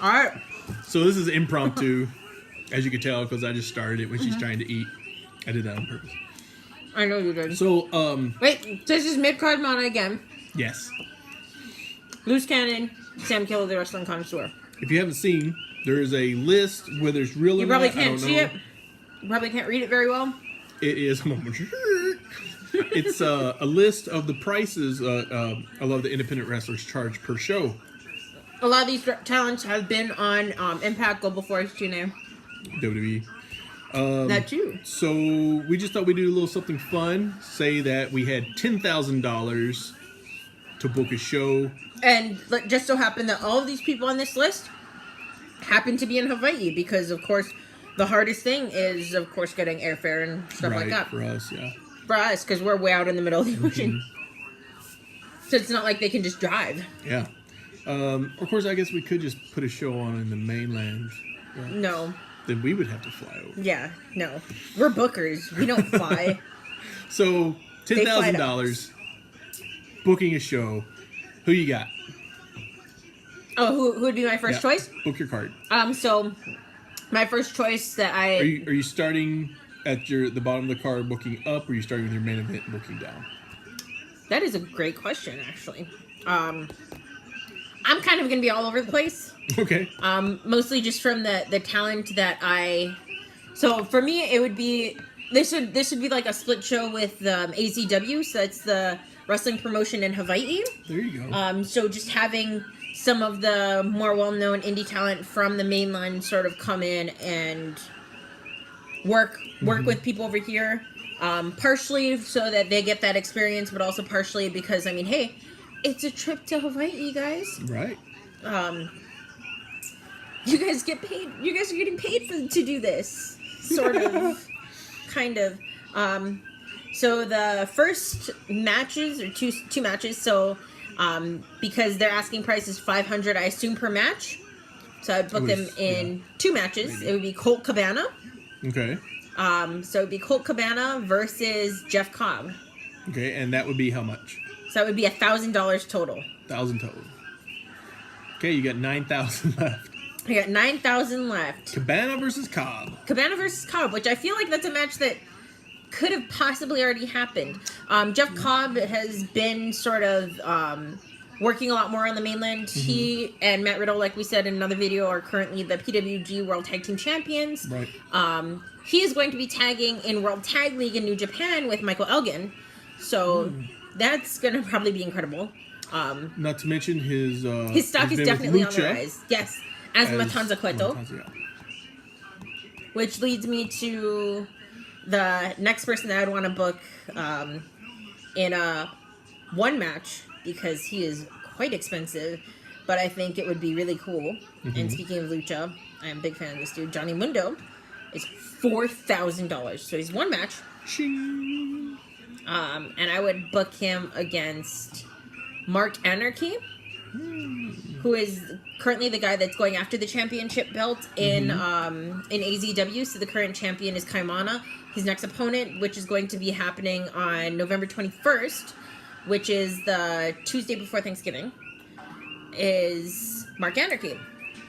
All right. So this is impromptu, as you can tell, because I just started it when she's trying to eat. I did that on purpose. I know you did. So, Wait, this is Midcard Mana again. yes. Loose Cannon, Sam Killer, the Wrestling Connoisseur. If you haven't seen, there is a list, whether it's real You or probably not, I can't don't see know. it. You probably can't read it very well. It is. It's a list of the prices a lot of the independent wrestlers charge per show. A lot of these talents have been on Impact, Global Force, TNA. WWE. That too. So we just thought we'd do a little something fun. Say that we had $10,000 to book a show. And just so happened that all of these people on this list happen to be in Hawaii because, of course, the hardest thing is, of course, getting airfare and stuff like that. For us, yeah. For us, because we're way out in the middle of the ocean. So it's not like they can just drive. Yeah. Of course, I guess we could just put a show on in the mainland. No. Then we would have to fly over. Yeah, no. We're bookers. We don't fly. So, $10,000 booking a show. Who you got? Oh, who would be my first choice? Book your card. So my first choice that I Are you starting at the bottom of the card booking up, or are you starting with your main event booking down? That is a great question, actually. I'm kind of gonna be all over the place. Okay. Mostly just from the talent that I. So for me, it would be this would be like a split show with AZW. So that's the wrestling promotion in Hawaii. There you go. So just having some of the more well-known indie talent from the mainland sort of come in and work with people over here. Partially so that they get that experience, but also partially because, I mean, hey, it's a trip to Hawaii, guys. Right. You guys get paid. You guys are getting paid to do this. Sort of. Kind of. So the first matches, or two matches, so because their asking price is $500, I assume, per match. So I'd book them in 2 matches. Maybe. It would be Colt Cabana. Okay. So it'd be Colt Cabana versus Jeff Cobb. Okay, and that would be how much? So that would be $1,000 total. 1,000 total. Okay, you got 9,000 left. I got 9,000 left. Cabana versus Cobb. Cabana versus Cobb, which I feel like that's a match that could have possibly already happened. Jeff Cobb has been sort of working a lot more on the mainland. He and Matt Riddle, like we said in another video, are currently the PWG World Tag Team Champions. Right. He is going to be tagging in World Tag League in New Japan with Michael Elgin. So that's going to probably be incredible. Not to mention his stock is definitely on the rise. Yes, as Matanza Cueto. Which leads me to the next person that I'd want to book in a one match, because he is quite expensive, but I think it would be really cool. And speaking of lucha, I am a big fan of this dude. Johnny Mundo is $4,000, so he's one match. And I would book him against Mark Anarchy, who is currently the guy that's going after the championship belt in AZW. So the current champion is Kaimana. His next opponent, which is going to be happening on November 21st, which is the Tuesday before Thanksgiving, is Mark Anarchy.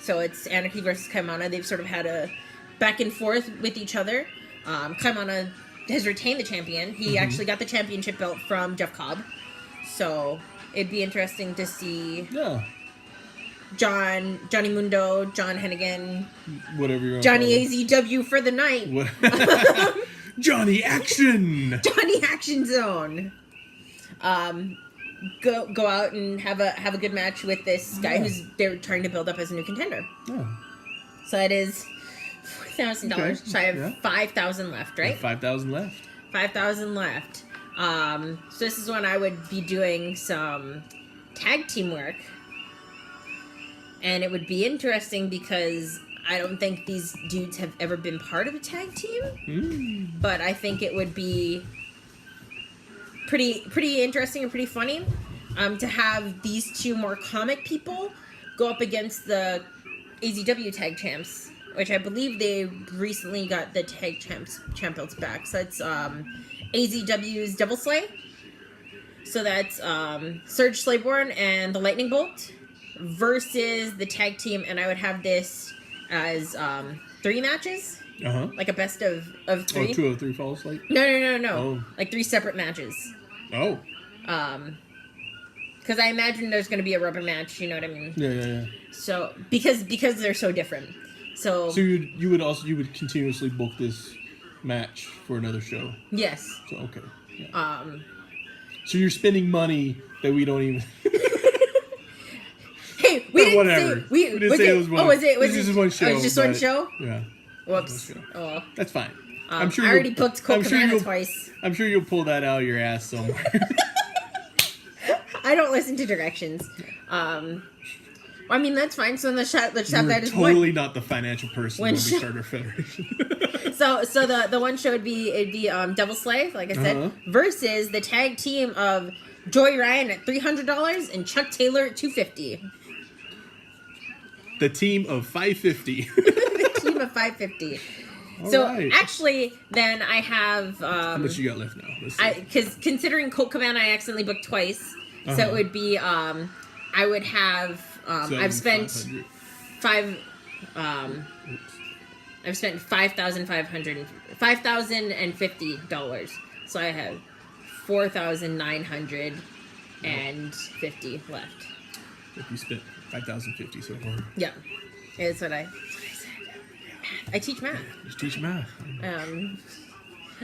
So it's Anarchy versus Kaimana. They've sort of had a back and forth with each other. Kaimana has retained the champion. He actually got the championship belt from Jeff Cobb. So it'd be interesting to see Johnny Mundo, John Hennigan, whatever you're Johnny AZW for the night. Johnny Action! Johnny Action Zone. Go out and have a good match with this guy who's they're trying to build up as a new contender. So that is $4,000. So I have 5,000 left, right? 5,000 left. 5,000 left. So this is when I would be doing some tag team work. And it would be interesting because I don't think these dudes have ever been part of a tag team. But I think it would be pretty interesting and pretty funny to have these two more comic people go up against the AZW tag champs, which I believe they recently got the tag champ belts back. So that's AZW's Devil Slay. So that's Surge Slayborn and the Lightning Bolt versus the tag team, and I would have this as 3 matches, like a best of 3. Oh, 2 of 3 falls like? No. Oh. Like 3 separate matches. Oh. Because I imagine there's going to be a rubber match. You know what I mean? Yeah. So because they're so different. So you would continuously book this match for another show. Yes. So okay. Yeah. So you're spending money that we don't even. Hey, we didn't whatever. say We didn't say it was one. Oh, was it? Was just one show. Oh, it was just one show. Yeah. Whoops. Oh. That's fine. I'm sure I already booked Colt Cabana twice. I'm sure you'll pull that out of your ass somewhere. I don't listen to directions. I mean, that's fine. So let's have that as totally one. not the financial person when we start our federation. so the one show would be Devil Slave, like I said, versus the tag team of Joey Ryan at $300 and Chuck Taylor at $250. The team of 550. The team of 550. Actually, then I have. How much you got left now? Because considering Colt Cabana, I accidentally booked twice, so it would be. I would have. I've spent $5,050. So I have $4,950 left. If you spent $5,050 so far. Yeah, that's what I said. I teach math. Just teach math.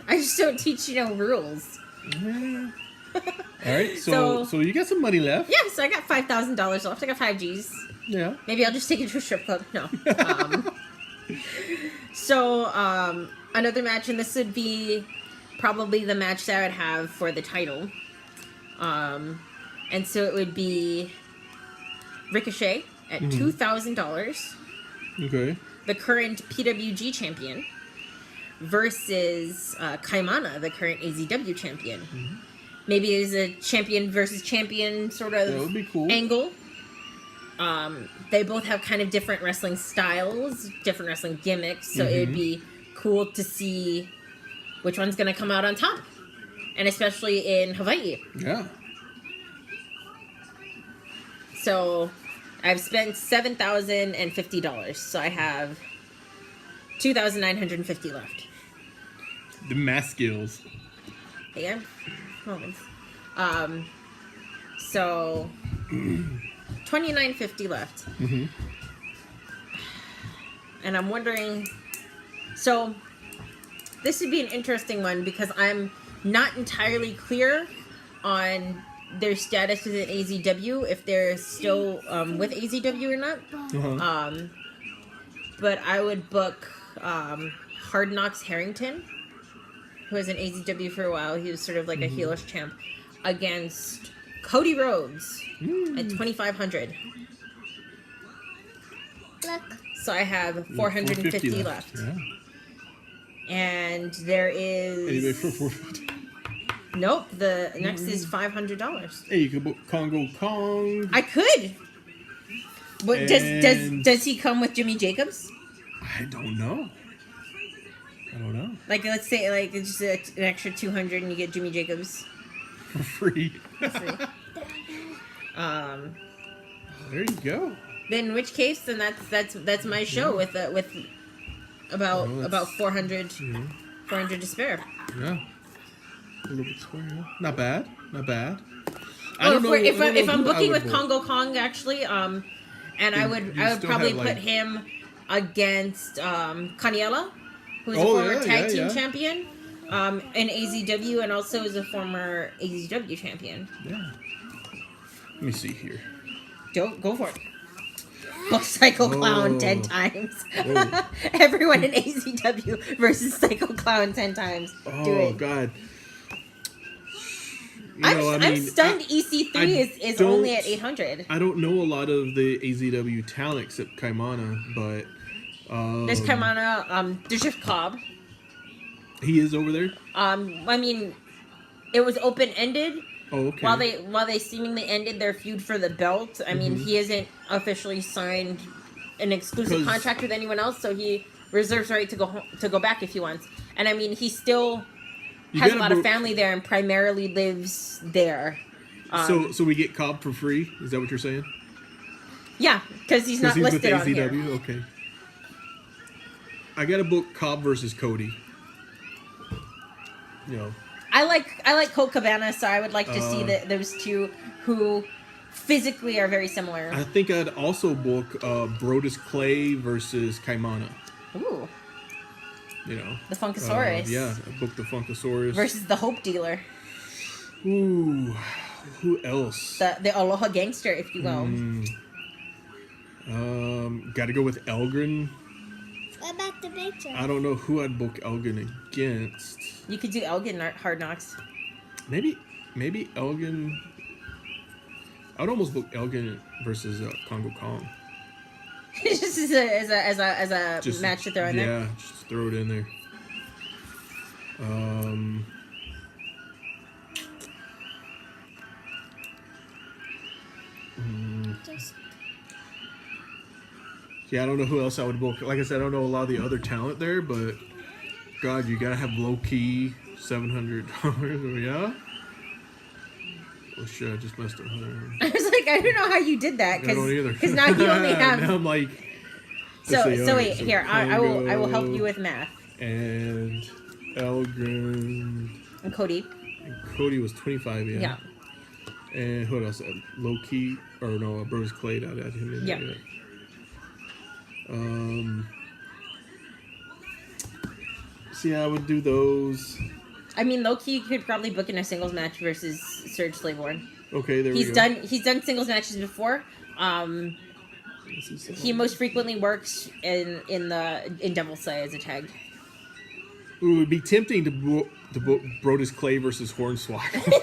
I just don't teach rules. Yeah. All right, so you got some money left. Yeah, so I got $5,000 left. I got 5 Gs. Yeah. Maybe I'll just take it to a strip club. No. Another match, and this would be probably the match that I would have for the title. And so it would be Ricochet at $2,000. Okay. The current PWG champion versus Mana, the current AZW champion. Maybe it's a champion versus champion sort of that would be cool. Angle. They both have kind of different wrestling styles, different wrestling gimmicks, so it would be cool to see which one's going to come out on top. And especially in Hawaii. Yeah. So I've spent $7,050, so I have $2,950 left. The math skills. Yeah, moments. So $2,950 left. And I'm wondering. So this would be an interesting one because I'm not entirely clear on their status within AZW, if they're still with AZW or not. But I would book Hard Knocks Harrington, who was in AZW for a while. He was sort of like a heelish champ, against Cody Rhodes at $2,500. So I have $450 left. Yeah. And there is. Anybody for $450? Nope. The next is $500. Hey, you could book Congo Kong. I could. But does he come with Jimmy Jacobs? I don't know. Like, let's say like it's just an extra $200 and you get Jimmy Jacobs for free. There you go. Then in which case, then that's my show with about 400 to spare. Yeah. A little bit square, yeah. Not bad. I don't know. If I'm booking with Congo Kong, actually, and I would probably put him against Kaniela, who's a former tag team champion, in AZW, and also is a former AZW champion. Yeah. Let me see here. Go for it. Book Psycho Clown 10 times. Everyone in AZW versus Psycho Clown 10 times. Do it. Oh, God. I'm stunned EC3 is only at 800. I don't know a lot of the AZW talent except Kaimana, but... there's Kaimana, there's just Cobb. He is over there? I mean, it was open-ended. Oh, okay. While they seemingly ended their feud for the belt, I mean, he isn't officially signed an exclusive contract with anyone else, so he reserves the right to go back if he wants. And I mean, he still has a lot of family there and primarily lives there. So we get Cobb for free? Is that what you're saying? Yeah, because he's not with listed on AZW. here. Okay. I got to book Cobb versus Cody. You know. I like Colt Cabana, so I would like to see those two who physically are very similar. I think I'd also book Brodus Clay versus Kaimana. Ooh. You know. The Funkasaurus. Yeah, I booked the Funkasaurus. Versus the Hope Dealer. Ooh. Who else? The Aloha Gangster, if you will. Got to go with Elgin. What about the picture? I don't know who I'd book Elgin against. You could do Elgin Hard Knocks. Maybe Elgin. I would almost book Elgin versus Congo Kong. Just as a match to throw in there. Yeah, just throw it in there. Yeah, I don't know who else I would book. Like I said, I don't know a lot of the other talent there, but God, you gotta have low key $700. Yeah. Well, shit, I just messed up. I was like, I don't know how you did that I don't either. because now you only have. Now I'm like. So wait, so here I will help you with math. And Elgin. And Cody. And Cody was 25. Yeah. Yeah. And who else? Low key or no? Bruce Clay. I'd add him in there. Yeah. See, I would do those. I mean, low-key could probably book in a singles match versus Serge Slavorn. Okay, there we go. He's done singles matches before. He most frequently works in Devil Slay as a tag. Ooh, it would be tempting to book Brodus Clay versus Hornswoggle.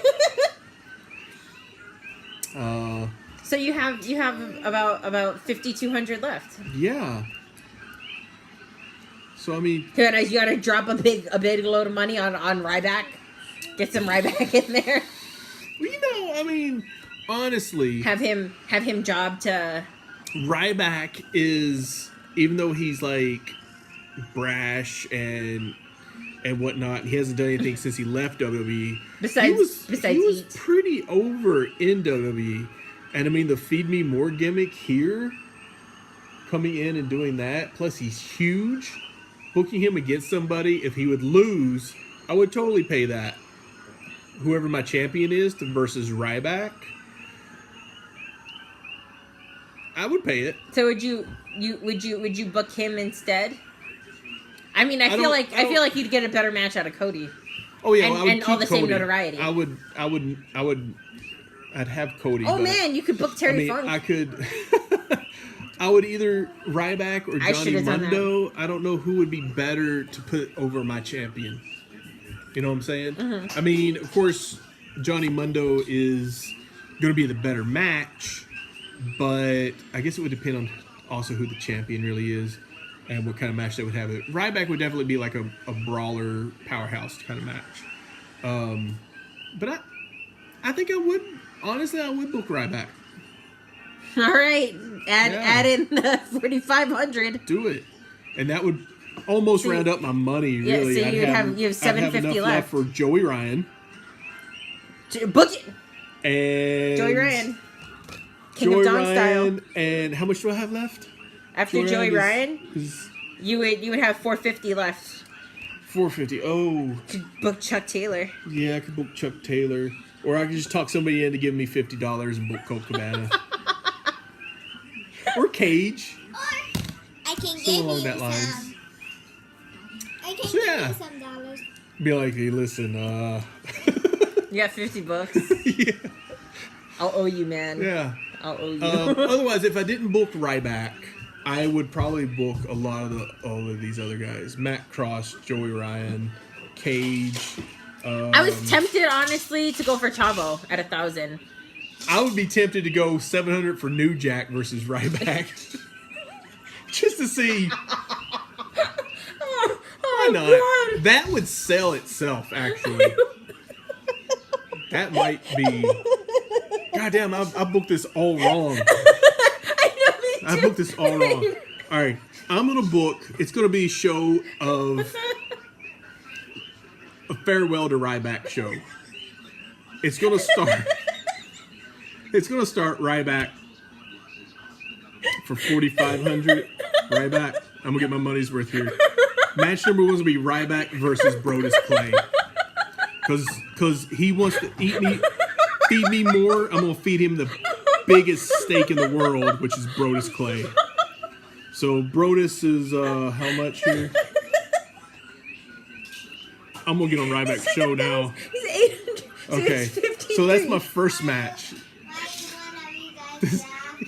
So you have about 5,200 left. Yeah. So I mean, you gotta drop a big load of money on Ryback. Get some Ryback in there. Well, you know, I mean, honestly, have him job to. Ryback is, even though he's like brash and whatnot, he hasn't done anything since he left WWE. He was pretty over in WWE, and I mean the Feed Me More gimmick here, coming in and doing that. Plus he's huge. Booking him against somebody, if he would lose, I would totally pay that. Whoever my champion is versus Ryback, I would pay it. So would you book him instead? I mean, I feel like you'd get a better match out of Cody. Oh yeah, and all the same notoriety. I'd have Cody. Oh man, you could book Terry Funk. I could. I would either Ryback or Johnny Mundo. I don't know who would be better to put over my champion. You know what I'm saying? Mm-hmm. I mean, of course, Johnny Mundo is going to be the better match, but I guess it would depend on also who the champion really is and what kind of match they would have. Ryback would definitely be like a brawler powerhouse kind of match. But I think I would, honestly, I would book Ryback. All right, add in the 4,500. Do it, and that would almost round up my money. Really, so you have 750 left for Joey Ryan. Book it. And Joey Ryan, King of Dawn style. And how much do I have left? After Joey Ryan, you would have 450 left. 450. Oh. To book Chuck Taylor. Yeah, I could book Chuck Taylor, or I could just talk somebody into giving me $50 and book Colt Cabana. Or Cage. Or I can Still give along you that lines. some. I can give you some dollars. Be like, hey, listen, You got $50. Yeah. I'll owe you, man. Yeah. I'll owe you. Otherwise, if I didn't book Ryback, I would probably book all of these other guys: Matt Cross, Joey Ryan, Cage. I was tempted, honestly, to go for Chavo at 1,000. I would be tempted to go 700 for New Jack versus Ryback, just to see. Why not? God. That would sell itself, actually. That might be. Goddamn, I booked this all wrong. I booked this all wrong. All right, I'm gonna book. It's gonna be a show of a farewell to Ryback show. It's gonna start. It's gonna start Ryback for 4,500. Ryback. I'm gonna get my money's worth here. Match number 1's gonna be Ryback versus Brodus Clay. Cause he wants to feed me more. I'm gonna feed him the biggest steak in the world, which is Brodus Clay. So Brodus is how much here? I'm gonna get on Ryback's show now. He's 800. Okay, so that's my first match.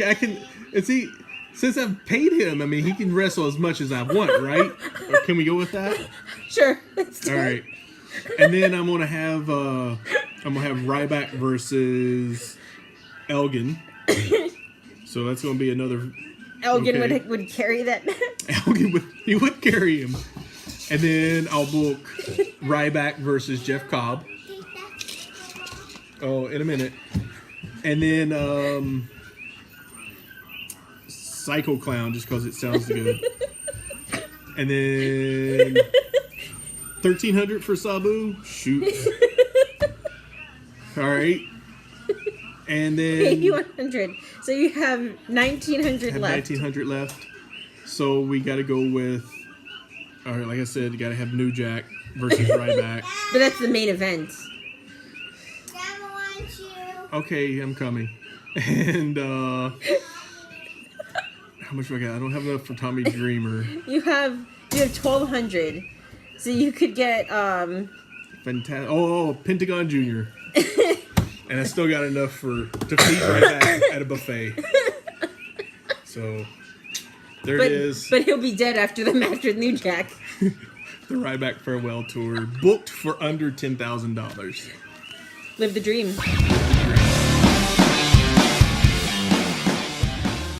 I can. See, since I've paid him, I mean, he can wrestle as much as I want, right? Or can we go with that? Sure. Let's do All right. And then I'm gonna have Ryback versus Elgin. So that's gonna be another. Elgin would carry that match. Elgin would carry him. And then I'll book Ryback versus Jeff Cobb. Oh, in a minute. And then Psycho Clown, just because it sounds good. And then 1,300 for Sabu. Shoot. All right. And then 8,100. So you have 1,900 left. 1,900 left. So we got to go with. All right, like I said, you got to have New Jack versus Ryback. But that's the main event. Dad wants you. Okay, I'm coming. And how much do I got? I don't have enough for Tommy Dreamer. You have 1,200. So you could get Fantastic. Oh, Pentagon Jr. And I still got enough to feed Ryback at a buffet. So there it is. But he'll be dead after the match with New Jack. The Ryback farewell tour, booked for under $10,000. Live the dream.